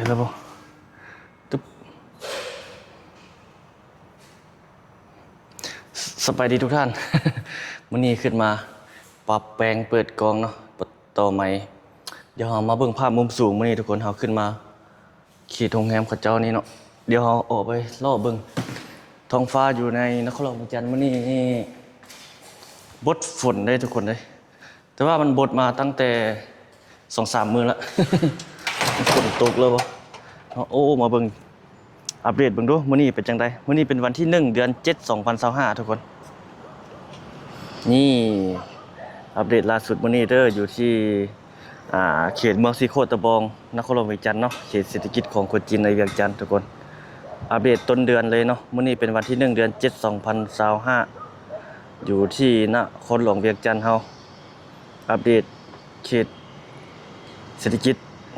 แล้วบ่ตึ๊บสบายดีทุกท่าน มื้อนี้ขึ้นมาปรับแปลงเปิดกล้องเนาะปรับต่อใหม่เดี๋ยวเรามาเบิ่งภาพมุมสูงมื้อนี้ทุกคนเราขึ้นมาขี่โรงแรมเขาเจ้านี่เนาะเดี๋ยวเราออกไปรอบเบิ่งท้องฟ้าอยู่ในนครหลวงเวียงจันทน์มื้อนี้นี่บดฝนได้ทุกคนเลยแต่ว่ามันบดมาตั้งแต่ 2-3 มื้อละ ฝนตกแล้วบ่โอ้มาเบิ่งอัปเดตเบิ่งดูมื้อนี้เป็นจังไดมื้อนี้เป็นวันที่1เดือน7 2025ทุกคนนี่อัปเดตล่าสุดมื้อนี้เด้ออยู่ที่เขตเมืองสีโคตะบองนครหลวงเวียงจันทน์เนาะเขตเศรษฐกิจของคนจีนในเวียงจันทน์ทุกคนอัปเดตต้นเดือนเลยเนาะมื้อนี้เป็นวันที่1เดือน7 2025อยู่ที่นครหลวงเวียงจันทน์เฮาอัปเดตเขตเศรษฐกิจ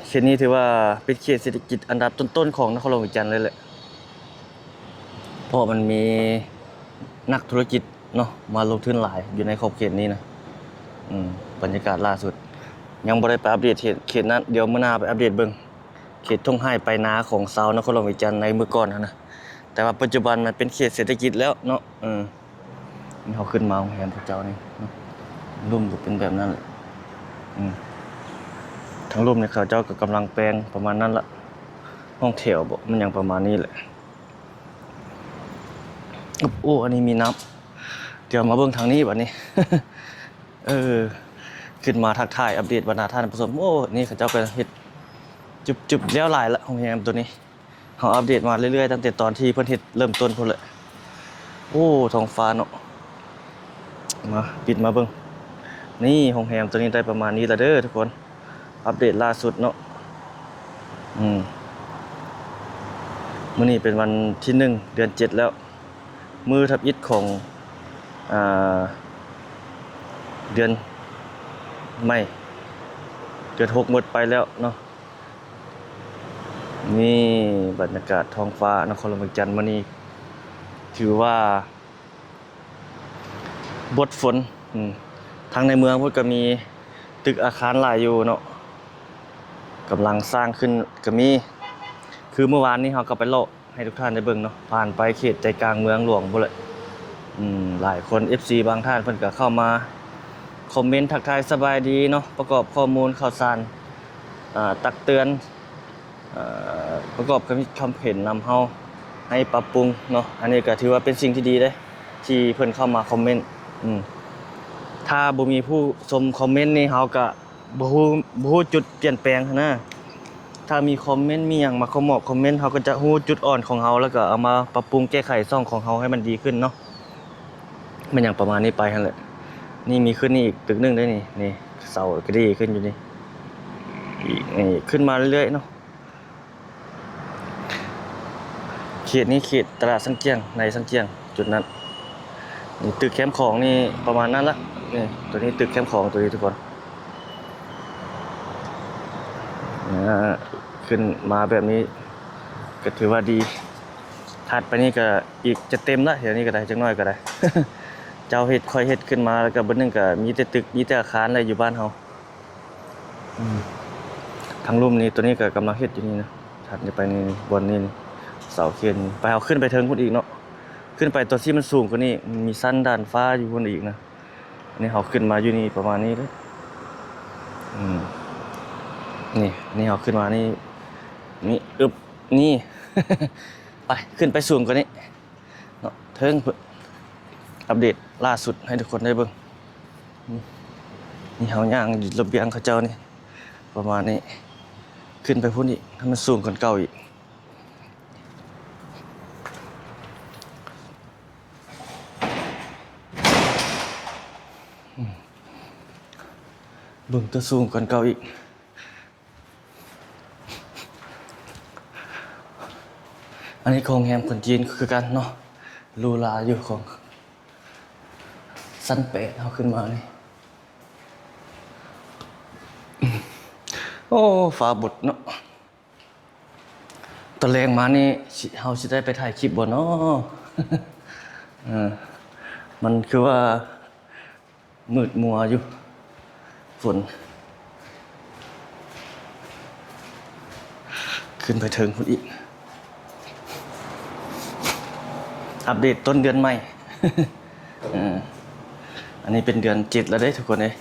เขตนี้ถือว่าเป็นเขตเศรษฐกิจอันดับต้นๆของนครหลวงเวียงจันทน์เลยแหละเพราะมันมีนักธุรกิจเนาะมาลงทุนหลายอยู่ในขอบเขตนี้นะบรรยากาศล่าสุดยังบ่ได้ไปอัปเดตเขตนั้นเดี๋ยวมื้อหน้าไปอัปเดตเบิ่งเขตทุ่งไห้ไปนาของชาวนครหลวงเวียงจันทน์ในมื้อก่อนนะแต่ว่าปัจจุบันมันเป็นเขตเศรษฐกิจแล้วเนาะนี่เขาขึ้นมาโรงแรมพระเจ้านี่เนาะร่มก็เป็นแบบนั้นแหละทั้งร่มเนี่ยเขาเจ้าก็กำลังแปลงประมาณนั้นละห้องแถวบ่มันยังประมาณนี้แหละโอ้อันนี้มีน้ำเดี๋ยวมาเบิ่งทางนี้บัดนี้ ขึ้นมาทักทายอัปเดตบรรดาท่านผู้ชมโอ้นี่เขาเจ้าก็เฮ็ดจุบแล้วหลายละโรงแรมตัวนี้เขาอัปเดตมาเรื่อยๆตั้งแต่ตอนที่เพิ่นเฮ็ดเริ่มต้นพุ่นแหละโอ้ท้องฟ้าเนาะมาปิดมาเบิ่งนี่โรงแรมตัวนี้ได้ประมาณนี้ละเด้อทุกคนอัปเดตล่าสุดเนาะมื้อนี้เป็นวันที่1เดือน7แล้วมือทับอิฐของเดือนไม่เดือน6หมดไปแล้วเนาะนี่บรรยากาศท้องฟ้านครหลวงเวียงจันทน์มื้อนี้ถือว่าบดฝนทางในเมืองเพิ่นก็มีตึกอาคารหลายอยู่เนาะกำลังสร้างขึ้นก็มีคือเมื่อวานนี้เราก็ไปเลาะให้ทุกท่านได้เบิ่งเนาะผ่านไปเขตใจกลางเมืองหลวงพุ่นแหละหลายคน FC บางท่านเพิ่นก็เข้ามาคอมเมนต์ทักทายสบายดีเนาะประกอบข้อมูลข่าวสารตักเตือนประกอบกับคำเห็นนำเฮาให้ปรับปรุงเนาะอันนี้ก็ถือว่าเป็นสิ่งที่ดีเด้ที่เพิ่นเข้ามาคอมเมนต์ถ้าบ่มีผู้ชมคอมเมนต์นี่เฮาก็บ่ฮู้จุดเปลี่ยนแปลงนะถ้ามีคอมเมนต์มีหยังมาคอมเมนต์เฮาก็จะฮู้จุดอ่อนของเฮาแล้วก็เอามาปรับปรุงแก้ไขช่องของเฮาให้มันดีขึ้นเนาะมันอย่างประมาณนี้ไปหั่นแหละนี่มีขึ้นนี่อีกตึกนึงได้นี่เสาก็ดีขึ้นอยู่นี่ขึ้นมาเรื่อยๆเนาะเขตนี้เขตตลาดสังเจียงในสังเจียงจุดนั้นนี่ตึกแคมป์ของนี่ประมาณนั้นละนี่ตัวนี้ตึกแคมป์ของตัวนี้ทุกคนขึ้นมาแบบนี้ก็ถือว่าดีถัดไปนี่ก็อีกจะเต็มละเดี๋ยวนี้ก็ได้จักหน่อยก็ได้ เจ้าเฮ็ดค่อยเฮ็ดขึ้นมาแล้วก็เบิดนึงก็มีแต่ตึกมีแต่อาคารอะไรอยู่บ้านเฮาทางลุ่มนี้ตัวนี้ก็กำลังเฮ็ดอยู่นี่นะถัดไปนี่บนนี่เสาเข็นไปเอาขึ้นไปเทิงพุ่นอีกเนาะขึ้นไปตัวที่มันสูงกว่านี้มีชั้นด้านฟ้าอยู่พุ่นอีกนะอันนี้เฮาขึ้นมาอยู่นี่ประมาณนี้เด้นี่เฮาขึ้นมานี่นี่ ไปขึ้นไปสูงกว่านี้เนาะเทิงอัปเดตล่าสุดให้ทุกคนได้เบิ่งนี่เฮาย่างอยู่ระเบียงเขาเจ้านี่ประมาณนี้ขึ้นไปพุ่นอีกให้มันสูงกว่าเก่าอีกเบิ่งตัวสูงกว่าเก่าอีกอันนี้โรงแรมคนจีนคือกันเนาะลูลาอยู่ของสั้นเปะเอาขึ้นมานี่โอ้ฟ้าบดเนาะตะแรงมานี่เฮาสิได้ไปถ่ายคลิปบ่เนาะ มันคือว่ามืดมัวอยู่ฝน ขึ้นไปถึงพุ่นอีกอัปเดตต้นเดือนใหม่ อันนี้เป็นเดือน7แล้วเด้ทุกคนเอ้ย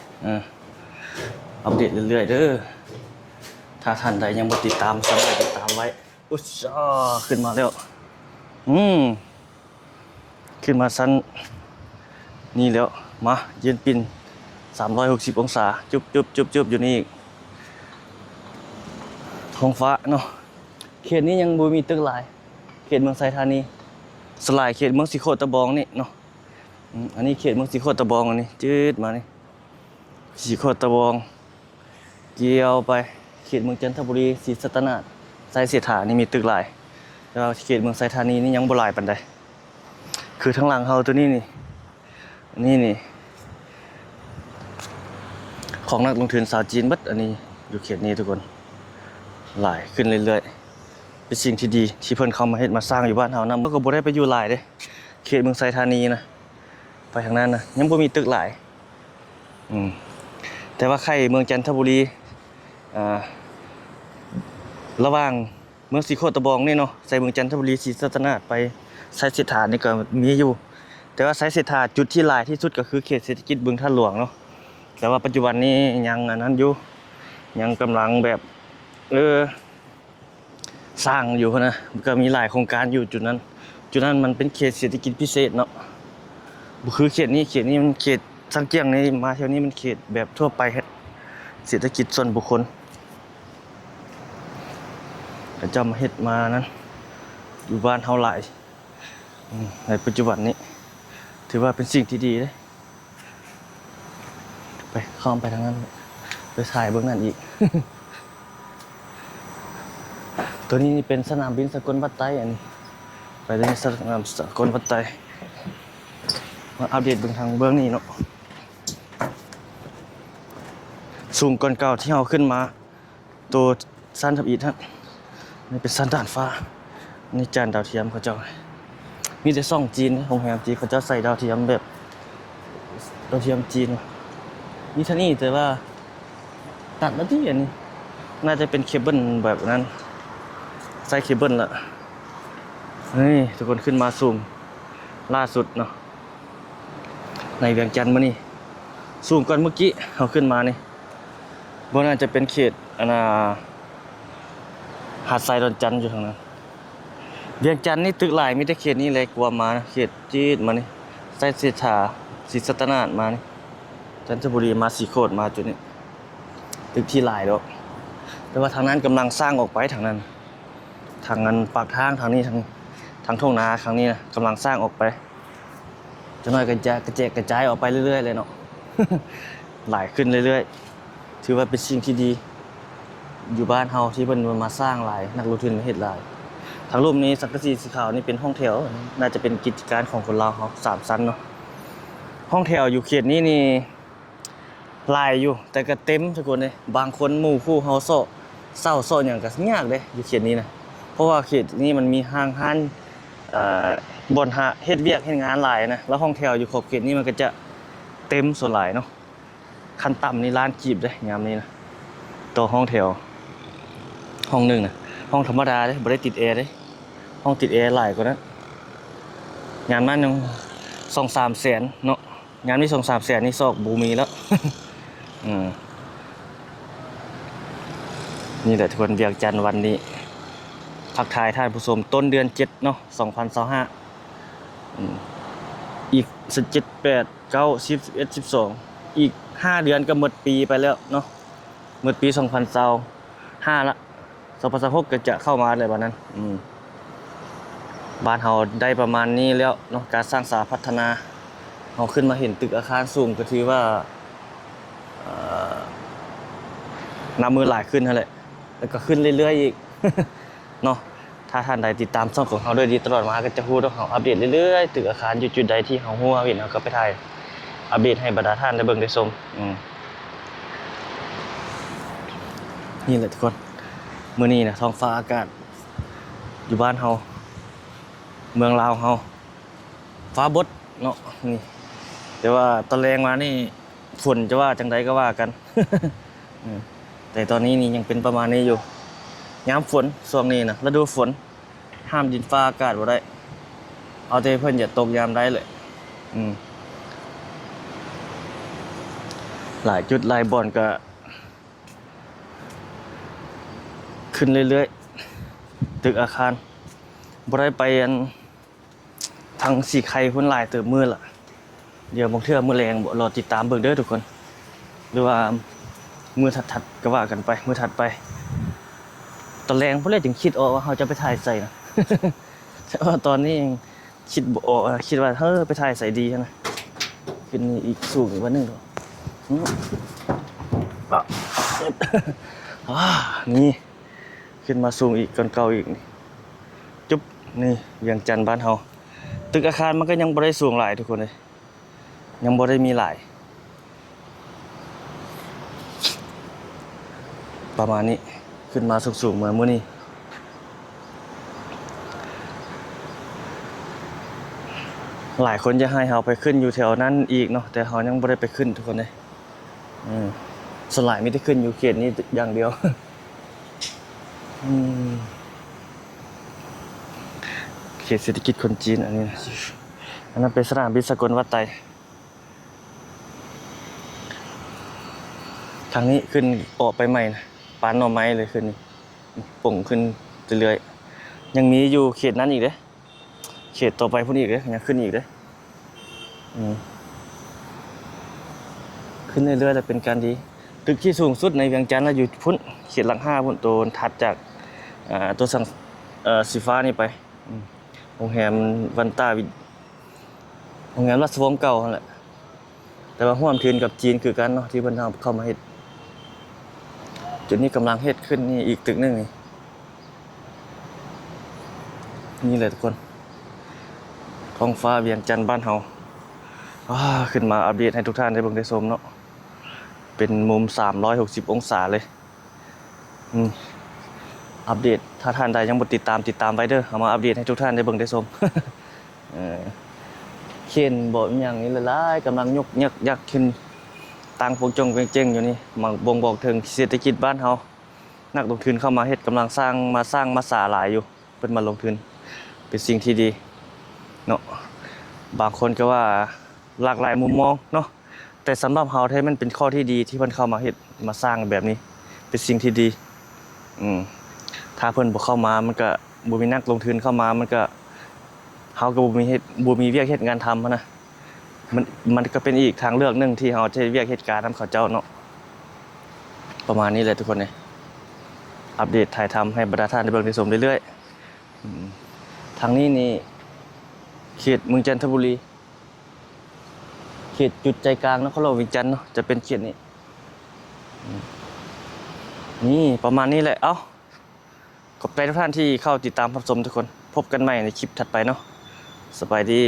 อัปเดตเรื่อยๆเด้อถ้าท่านใดยังบ่ติดตามสามารถติดตามไว้อุ๊ยขึ้นมาแล้วขึ้นมาชั้นนี่แล้วมายืนปิ่น360องศาจุบอยู่นี่อีกท้องฟ้าเนาะเขตนี้ยังบ่มีตึกหลายเขตเมืองไซธานีสลายเขตเมืองสีโคตะบองนี่เนาะอันนี้เขตเมืองสีโคตะบองอันนี้จืดมานี่สีโคตะบองเกี่ยวไปเขตเมืองจันทบุรีศรีสัตนาถไซเสถานี่มีตึกหลายแต่ว่าเขตเมืองไซธานีนี่ยังบ่หลายปานใดคือทั้งหลังเฮาตัวนี้นี่ของนักลงทุนชาวจีนเบิดอันนี้อยู่เขตนี้ทุกคนหลายขึ้นเรื่อยๆเป็นสิ่งที่ดีที่เพิ่นเข้ามาเฮ็ดมาสร้างอยู่บ้านเฮานำก็บ่ได้ไปอยู่หลายเด้เขตเมืองไซธานีนะไปทางนั้นนะยังบ่มีตึกหลายแต่ว่าใครเมืองจันทบุรีระหว่างเมืองสีโคตะบองนี่เนาะใส่เมืองจันทบุรีศรีสัตนาถไปไซเสถานี่ก็มีอยู่แต่ว่าไซเสถาจุดที่หลายที่สุดก็คือเขตเศรษฐกิจบึงท่าหลวงเนาะแต่ว่าปัจจุบันนี้ยังอันนั้นอยู่ยังกำลังแบบสร้างอยู่นะก็มีหลายโครงการอยู่จุดนั้นมันเป็นเขตเศรษฐกิจพิเศษเนาะคือเขตนี้มันเขตสังเกียงนี่มาเที่ยวนี้มันเขตแบบทั่วไปเศรษฐกิจส่วนบุคคลก็จะมาเฮ็ดมานั้นอยู่บ้านเฮาหลายในปัจจุบันนี้ถือว่าเป็นสิ่งที่ดีเลยไปข้ามไปทางนั้นไปถ่ายเบื้องนั้นอีก ตัวนี้เป็นสนามบินสกลวัดไตอันนี้ไปในสนามสกลวัดไตมาอัปเดตเบื้องทางเบื้องนี้เนาะสูงก่อนเก่าที่เราขึ้นมาตัวสั้นทับอีกท่านนี่เป็นสั้นด่านฟ้านี่จานดาวเทียมเขาเจ้ามีแต่ซ่องจีนโรงแรมจีนเขาเจ้าใส่ดาวเทียมแบบดาวเทียมจีนนี่ท่านี่แต่ว่าตัดมาที่อันนี้น่าจะเป็นเคเบิลแบบนั้นใส่เคเบิลละนี่ทุกคนขึ้นมาซูมล่าสุดเนาะในเวียงจันทร์มานี่ซูมก่อนเมื่อกี้เขาขึ้นมานี่บนน่าจะเป็นเขตหาดทรายดอนจันทร์อยู่ทางนั้นเวียงจันทร์นี่ตึกหลายมีแต่เขตนี้เลยกลัวมานะเขตจีดมานี่ไซเสถาศรีสัตนาถมานี่จันทบุรีมาสีโคตรมาจุดนี้ตึกที่หลายแล้วแต่ว่าทางนั้นกำลังสร้างออกไปทางนั้นปากทางทางนี้ทางทุ่งนาครั้งนี้นะกำลังสร้างออกไปจะน้อยกันจะกระจายออกไปเรื่อยๆเลยเนาะ หลายขึ้นเรื่อยๆถือว่าเป็นสิ่งที่ดีอยู่บ้านเฮาที่เพิ่นมาสร้างหลายนักลงทุนมาเฮ็ดหลายทางรูปนี้สังกะสีสีขาวนี่เป็นห้องแถวน่าจะเป็นกิจการของคนลาวเฮา3ชั้นเนาะห้องแถวอยู่เขตนี้นี่หลายอยู่แต่ก็เต็มทุกคนเลยบางคนหมู่คู่เฮาเศร้าหยังก็ยากเด้อยู่เขตนี้นะเพราะว่าเขตนี้มันมีห้างร้านบ่อนหาเฮ็ดเวียกเฮ็ดงานหลายนะแล้วห้องแถวอยู่ขอบเขตนี้มันก็จะเต็มส่วนหลายเนาะขั้นต่ำนี่ล้านกีบเด้ยามนี้นะตัวห้องแถวห้องนึงนะห้องธรรมดาเด้บ่ได้ติดแอร์เด้ห้องติดแอร์หลายกว่านั้นงานมันยัง 2-3 แสนเนาะงานนี้ 2-3 แสนนี่ซอกบ่มีแล้วนี่แหละทุกคนเวียงจันทร์วันนี้ทักทายท่านผู้ชมต้นเดือน7เนาะ2025อีก17 8 9 10 11 12อีก5เดือนก็หมดปีไปแล้วเนาะหมดปี2025ละ2026ก็จะเข้ามาเลยบัดนั้นบ้านเฮาได้ประมาณนี้แล้วเนาะการสร้างสาพัฒนาเฮาขึ้นมาเห็นตึกอาคารสูงก็ถือว่าน้ำมือหลายขึ้นนั่นแหละแล้วก็ขึ้นเรื่อยๆอีก เนาะถ้าท่านใดติดตามช่องของเฮาด้วยดีตลอดมาก็จะฮู้ว่าเฮาอัปเดตเรื่อยๆตึกอาคารอยู่จุดใดที่เฮาฮู้เห็นเฮาก็ไปถ่ายอัปเดตให้บรรดาท่านได้เบิ่งได้ชมนี่แหละทุกคนมื้อนี้นะท้องฟ้าอากาศอยู่บ้านเฮาเมืองลาวเฮาฟ้าบดเนาะนี่แต่ว่าตอนแรงมานี่ฝนจะว่าจังไดก็ว่ากัน แต่ตอนนี้นี่ยังเป็นประมาณนี้อยู่ ยามฝนช่วงนี้นะฤดูฝนห้ามดินฟ้าอากาศบ่ได้เอาแต่เพิ่นอย่าตกยามใดเลยอืมหลายจุดหลายบ่อนก็ขึ้นเรื่อยๆตึกอาคารบ่ได้ไปอันทางสีไข่พุ่นหลายเติบมื้อละเดี๋ยวบางเทื่อมื้อแลงบ่รอติดตามเบิ่งเด้อทุกคนหรือว่ามื้อถัดๆก็ว่ากันไปมื้อถัดไปตอนแรงพุ่นเลยจึงคิดออกว่าเราจะไปถ่ายใส่นะ แต่ว่าตอนนี้ยังคิดบ่ออกคิดว่าไปถ่ายใส่ดีนะขึ้นอีกสูงอีกวันหนึงเถอะอืมอ่ะ อ่านี่ขึ้นมาสูงอีกก่อนเก่าอีกนี่จุ๊บนี่เวียงจันทน์บ้านเฮาตึกอาคารมันก็ยังบ่ได้สูงหลายทุกคนเลยยังบ่ได้มีหลายประมาณนี้ขึ้นมาสูงๆเหมือนมื้อนี้หลายคนจะให้เฮาไปขึ้นอยู่แถวนั้นอีกเนาะแต่เฮายังบ่ได้ไปขึ้นทุกคนเลยส่วนหลายมีแต่ขึ้นอยู่เขตนี้อย่างเดียว เขตเศรษฐกิจคนจีนอันนี้นะอันนั้นเป็นสนามบินสกลวัดไตทางนี้ขึ้นออกไปใหม่นะปานหน่อไม้เลยขึ้นนี่ป่งขึ้นเรื่อยๆยังมีอยู่เขตนั้นอีกเด้เขตต่อไปพุ่นอีกเด้ยังขึ้นอีกเด้ขึ้นเรื่อยๆแต่เป็นการดีตึกที่สูงสุดในเวียงจันทน์อยู่พุ่นเขตหลัง5พุ่นตัวถัดจากตัวสังสีฟ้านี่ไปโรงแรมวันต้าโรงแรมราชวงศ์เก่านั่นแหละแต่ว่าร่วมทุนกับจีนคือกันเนาะที่เพิ่นเข้ามาเฮ็ดจุดนี้กำลังเฮ็ดขึ้นนี่อีกตึกนึงนี่แหละทุกคนท้องฟ้าเวียงจันทน์บ้านเฮาขึ้นมาอัปเดตให้ทุกท่านได้เบิ่งได้ชมเนาะเป็นมุม360องศาเลยอัปเดตถ้าท่านใดยังบ่ติดตามไว้เด้อเอามาอัปเดตให้ทุกท่านได้เบิ่งได้ชม เข็นบ่มีหยังนี่หลายๆกำลังยกยักขึ้นตั้งพวกจงเจ้งๆอยู่นี่มันบ่งบอกถึงเศรษฐกิจบ้านเฮานักลงทุนเข้ามาเฮ็ดกำลังสร้างมาสาหลายอยู่เพิ่นมาลงทุนเป็นสิ่งที่ดีเนาะบางคนก็ว่าหลากหลายมุมมองเนาะแต่สำหรับเฮาแท้มันเป็นข้อที่ดีที่เพิ่นเข้ามาเฮ็ดมาสร้างแบบนี้เป็นสิ่งที่ดีถ้าเพิ่นบ่เข้ามามันก็บ่มีนักลงทุนเข้ามามันก็เฮาก็บ่มีเวียกเฮ็ดงานทำนะมันก็เป็นอีกทางเลือกหนึงที่เฮาจะเวียกเฮ็ดการนำเขาเจ้าเนาะประมาณนี้แหละทุกคนเนี่ยอัปเดตถ่ายทำให้บรรดาท่านได้เบิ่งได้ชมเรื่อยๆทางนี้นี่เขตเมืองจันทบุรีเขตจุดใจกลางนครหลวงเวียงจันทน์เนาะจะเป็นเขตนี้นี่ประมาณนี้แหละเอ้าขอบใจทุกท่านที่เข้าติดตามรับชมทุกคนพบกันใหม่ในคลิปถัดไปเนาะสบายดี